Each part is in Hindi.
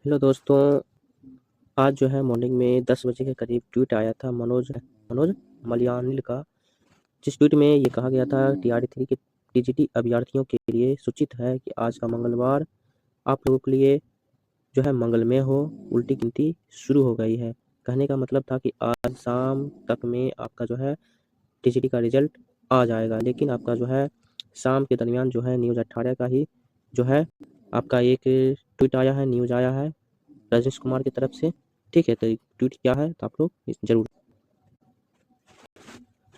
हेलो दोस्तों, आज जो है मॉर्निंग में 10 बजे के करीब ट्वीट आया था मनोज मनोज मलयानिल का, जिस ट्वीट में ये कहा गया था टीआरई-3 के टीजीटी अभ्यर्थियों के लिए सूचित है कि आज का मंगलवार आप लोगों के लिए जो है मंगलमय हो, उल्टी गिनती शुरू हो गई है। कहने का मतलब था कि आज शाम तक में आपका जो है टीजीटी का रिजल्ट आ जाएगा, लेकिन आपका जो है शाम के दरमियान जो है न्यूज़ 18 का ही जो है आपका एक ट्वीट आया है, न्यूज़ आया है रजनीश कुमार की तरफ से। ठीक है, तो ट्वीट क्या है तो आप लोग जरूर।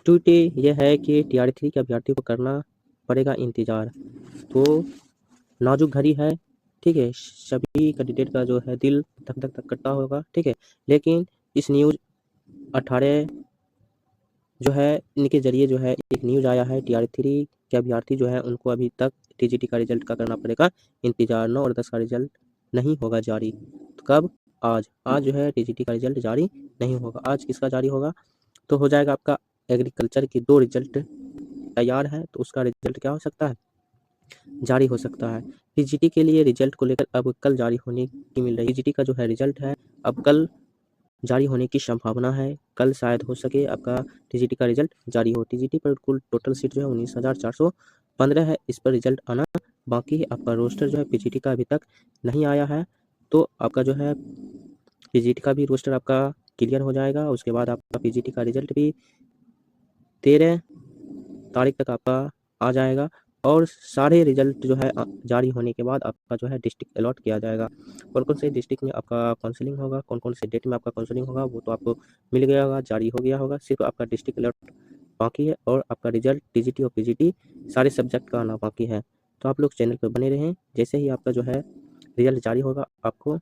ट्वीट ये है कि टीआरई-3 के अभ्यर्थियों को करना पड़ेगा इंतजार। तो नाजुक घड़ी है, ठीक है, सभी कैंडिडेट का जो है दिल धक धक धक करता होगा, ठीक है, लेकिन इस न्यूज़ 18 जो है इनके जरिए जो है एक न्यूज़ आया है टीआरई-3 के अभ्यर्थी जो है उनको अभी तक टीजीटी का रिजल्ट का करना पड़ेगा इंतजार। 9 और 10 का रिजल्ट नहीं होगा जारी। तो कब? आज जो है टीजीटी का रिजल्ट जारी नहीं होगा। आज किसका जारी होगा? तो हो जाएगा आपका एग्रीकल्चर की 2 रिजल्ट तैयार है, तो उसका रिजल्ट क्या हो सकता है? जारी हो सकता है। टीजीटी के लिए रिजल्ट को लेकर अब कल जारी होने की मिल रही है। टीजीटी का जो है रिजल्ट है अब कल जारी होने की संभावना है। कल शायद हो सके आपका टीजीटी का रिजल्ट जारी हो। टीजीटी पर कुल टोटल सीट जो है 19,415 है। इस पर रिजल्ट आना बाकी है। आपका रोस्टर जो है पीजीटी का अभी तक नहीं आया है, तो आपका जो है पीजीटी का भी रोस्टर आपका क्लियर हो जाएगा। उसके बाद आपका पीजीटी का रिजल्ट भी 13 तारीख तक आपका आ जाएगा और सारे रिजल्ट जो है जारी होने के बाद आपका जो है डिस्ट्रिक्ट अलॉट किया जाएगा। कौन-कौन से डिस्ट्रिक्ट में आपका काउंसलिंग होगा, कौन-कौन से डेट में आपका काउंसलिंग होगा, वो तो आपको मिल गया होगा, जारी हो गया होगा। सिर्फ आपका डिस्ट्रिक्ट अलॉट बाकी है और आपका रिजल्ट टीजीटी और पीजीटी सारे सब्जेक्ट का आना बाकी है। तो आप लोग चैनल पर बने रहें। जैसे ही आपका जो है रिजल्ट जारी होगा, आपको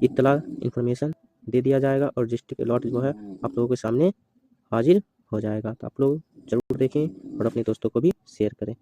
इत्तला इन्फॉर्मेशन दे दिया जाएगा और डिस्ट्रिक्ट अलॉट जो है आप लोगों के सामने हाजिर हो जाएगा। तो आप लोग ज़रूर देखें और अपने दोस्तों को भी शेयर करें।